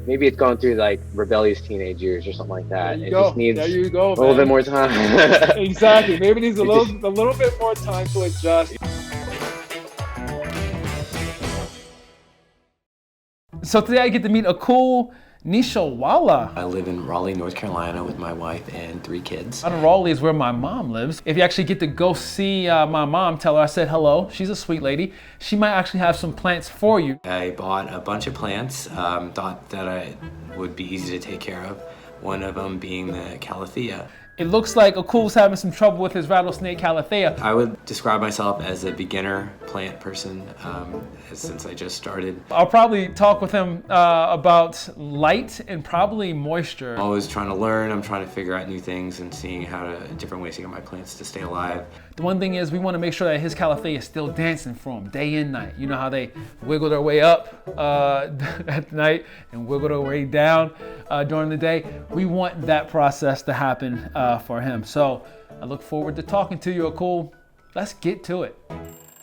maybe it's going through like rebellious teenage years or something like There that. you It just go. needs There you go, a little bit man. more time. Exactly. Maybe it needs a It just little bit more time to adjust. So today I get to meet Akul Nishawala. I live in Raleigh, North Carolina with my wife and 3 kids. Out of Raleigh is where my mom lives. If you actually get to go see my mom, tell her I said hello. She's a sweet lady. She might actually have some plants for you. I bought a bunch of plants, thought that I would be easy to take care of, one of them being the Calathea. It looks like Akul's having some trouble with his Rattlesnake Calathea. I would describe myself as a beginner plant person since I just started. I'll probably talk with him about light and probably moisture. I'm always trying to learn, I'm trying to figure out new things and seeing different ways to get my plants to stay alive. The one thing is we want to make sure that his Calathea is still dancing for him day and night. You know how they wiggle their way up at night and wiggle their way down during the day? We want that process to happen for him. So I look forward to talking to you, Akul. Let's get to it.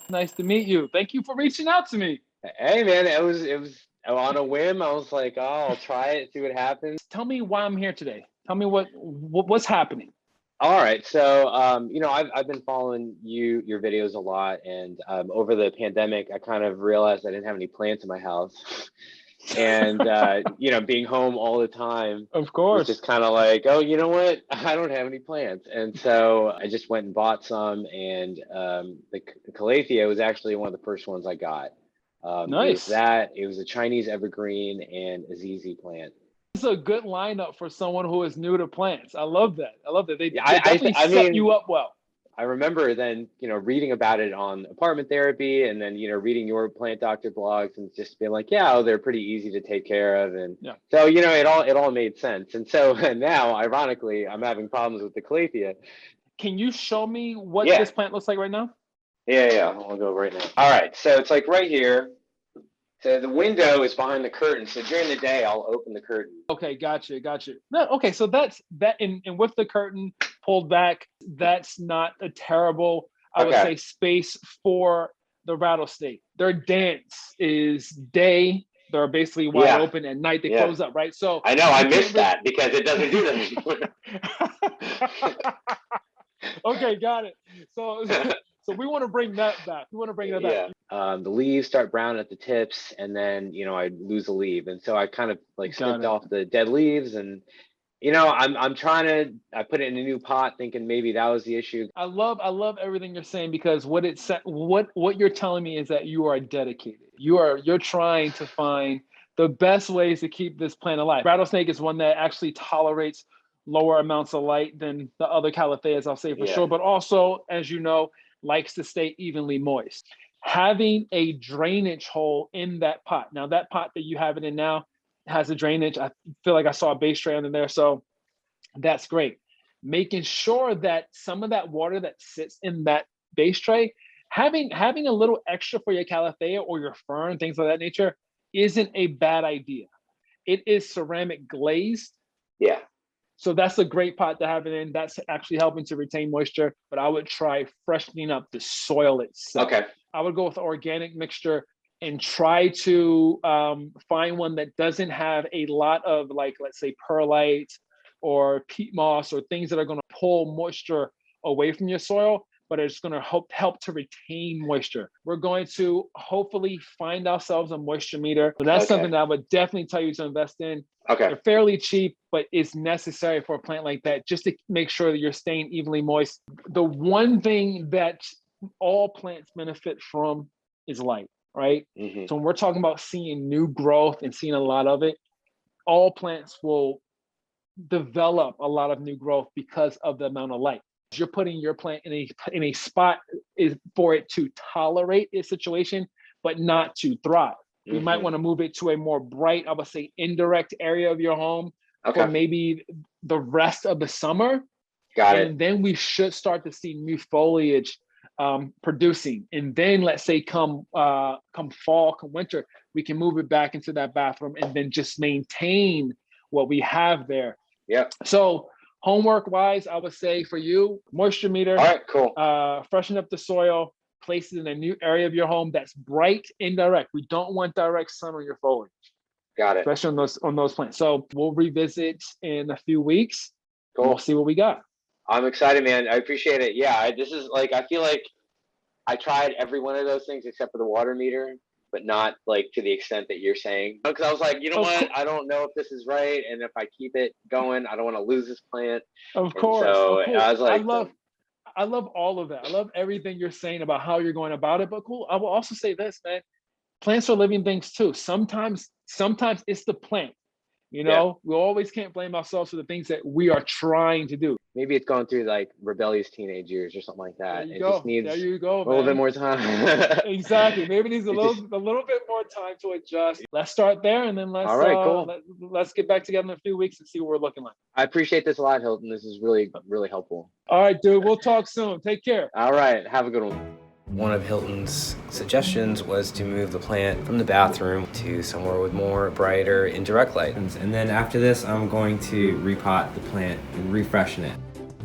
Nice to meet you. Thank you for reaching out to me. Hey man, it was on a whim. I was like, oh, I'll try it, see what happens. Tell me why I'm here today. Tell me what's happening. All right, so I've been following your videos a lot, and over the pandemic, I kind of realized I didn't have any plants in my house, and being home all the time, Of course, was just kind of like, oh, you know what? I don't have any plants, and so I just went and bought some, and the Calathea was actually one of the first ones I got. Nice. It was a Chinese evergreen and a ZZ plant. It's a good lineup for someone who is new to plants. I love that. They I definitely set you up well. I remember then, reading about it on Apartment Therapy, and then, reading your plant doctor blogs and just being like, yeah, they're pretty easy to take care of. And yeah. So, it all made sense. And so now, ironically, I'm having problems with the Calathea. Can you show me what this plant looks like right now? Yeah. I'll go right now. All right. So it's like right here. So the window is behind the curtain. So during the day, I'll open the curtain. Okay, gotcha. No, okay, so that's that, and with the curtain pulled back, that's not a terrible, I would say, space for the rattlesnake. Their dance is day. They're basically wide open. At night, they close up, right? So I know I missed that because it doesn't do that anymore. Okay, got it. So we want to bring that back. Yeah. The leaves start brown at the tips, and then I lose a leaf, and so I kind of like snipped off the dead leaves, and I'm trying to. I put it in a new pot, thinking maybe that was the issue. I love everything you're saying, because what you're telling me is that you are dedicated. You're trying to find the best ways to keep this plant alive. Rattlesnake is one that actually tolerates lower amounts of light than the other Calatheas, I'll say for sure, but also, as you know, likes to stay evenly moist. Having a drainage hole in that pot. Now, that pot that you have it in now has a drainage. I feel like I saw a base tray under there, so that's great. Making sure that some of that water that sits in that base tray, having a little extra for your Calathea or your fern, things of that nature, isn't a bad idea. It is ceramic glazed. Yeah. So that's a great pot to have it in. That's actually helping to retain moisture, but I would try freshening up the soil itself. Okay. I would go with organic mixture and try to find one that doesn't have a lot of, like, let's say perlite or peat moss or things that are going to pull moisture away from your soil, but it's going to help to retain moisture. We're going to hopefully find ourselves a moisture meter. So that's something that I would definitely tell you to invest in. Okay. They're fairly cheap, but it's necessary for a plant like that just to make sure that you're staying evenly moist. The one thing that all plants benefit from is light, right? Mm-hmm. So when we're talking about seeing new growth and seeing a lot of it, all plants will develop a lot of new growth because of the amount of light. You're putting your plant in a spot is for it to tolerate its situation, but not to thrive. You might want to move it to a more bright, I would say, indirect area of your home for maybe the rest of the summer. Got it. And then we should start to see new foliage producing. And then let's say come fall, come winter, we can move it back into that bathroom and then just maintain what we have there. Yeah. So homework wise, I would say for you, moisture meter. All right, cool. Freshen up the soil. Place it in a new area of your home that's bright, indirect. We don't want direct sun on your foliage. Got it. especially on those plants. So we'll revisit in a few weeks. Cool. We'll see what we got. I'm excited, man. I appreciate it. Yeah, this is like, I feel like I tried every one of those things except for the water meter, but not like to the extent that you're saying. Because I was like, you know what? I don't know if this is right, and if I keep it going, I don't want to lose this plant. Of course. So I was like, I love all of that. I love everything you're saying about how you're going about it. But cool. I will also say this, man. Plants are living things too. Sometimes it's the plant. You know, we always can't blame ourselves for the things that we are trying to do. Maybe it's going through like rebellious teenage years or something like that. There you go. Just needs there you go, a little bit more time. Exactly. Maybe it needs a little bit more time to adjust. Let's start there, and then All right, cool. Let's get back together in a few weeks and see what we're looking like. I appreciate this a lot, Hilton. This is really, really helpful. All right, dude. We'll talk soon. Take care. All right. Have a good one. One of Hilton's suggestions was to move the plant from the bathroom to somewhere with more brighter indirect light. And then after this, I'm going to repot the plant and refreshen it.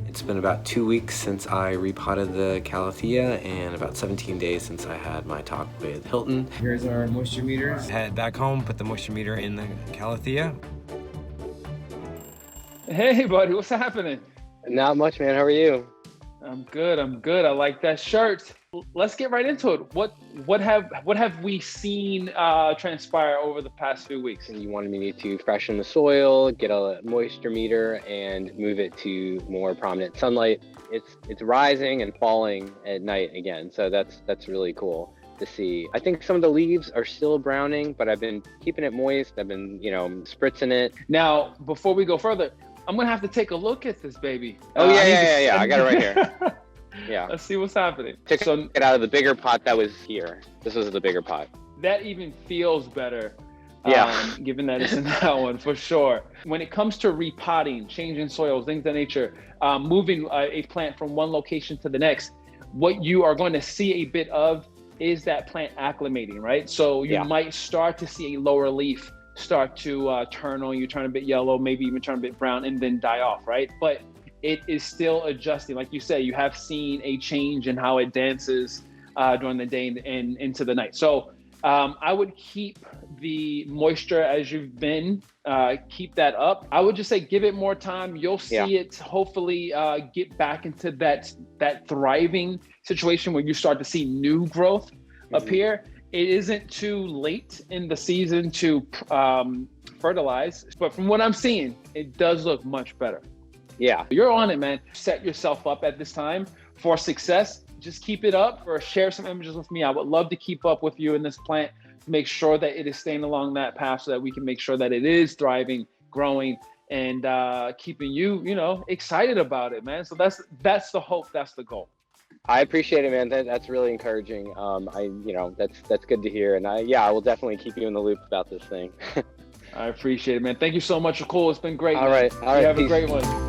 It's been about 2 weeks since I repotted the Calathea and about 17 days since I had my talk with Hilton. Here's our moisture meters. Head back home, put the moisture meter in the Calathea. Hey, buddy. What's happening? Not much, man. How are you? I'm good. I like that shirt. Let's get right into it. What have we seen transpire over the past few weeks? You wanted me to freshen the soil, get a moisture meter, and move it to more prominent sunlight. It's rising and falling at night again, so that's really cool to see. I think some of the leaves are still browning, but I've been keeping it moist. I've been, spritzing it. Now, before we go further, I'm gonna have to take a look at this baby. Oh yeah. I got it right here. Yeah. Let's see what's happening. Took it out of the bigger pot that was here. This was the bigger pot. That even feels better. Yeah. Given that it's in that one, for sure. When it comes to repotting, changing soils, things of that nature, moving a plant from one location to the next, what you are going to see a bit of is that plant acclimating, right? So you might start to see a lower leaf start to turn on you, turn a bit yellow, maybe even turn a bit brown, and then die off, right? But it is still adjusting. Like you say, you have seen a change in how it dances during the day and into the night. So I would keep the moisture as you've been, keep that up. I would just say give it more time. You'll see it hopefully get back into that thriving situation where you start to see new growth appear. It isn't too late in the season to fertilize, but from what I'm seeing, it does look much better. Yeah. You're on it, man. Set yourself up at this time for success. Just keep it up, or share some images with me. I would love to keep up with you in this plant to make sure that it is staying along that path so that we can make sure that it is thriving, growing, and keeping you, excited about it, man. So that's the hope. That's the goal. I appreciate it, man. That's really encouraging. That's good to hear. And I will definitely keep you in the loop about this thing. I appreciate it, man. Thank you so much, Akul. It's been great. All right. You have a great one.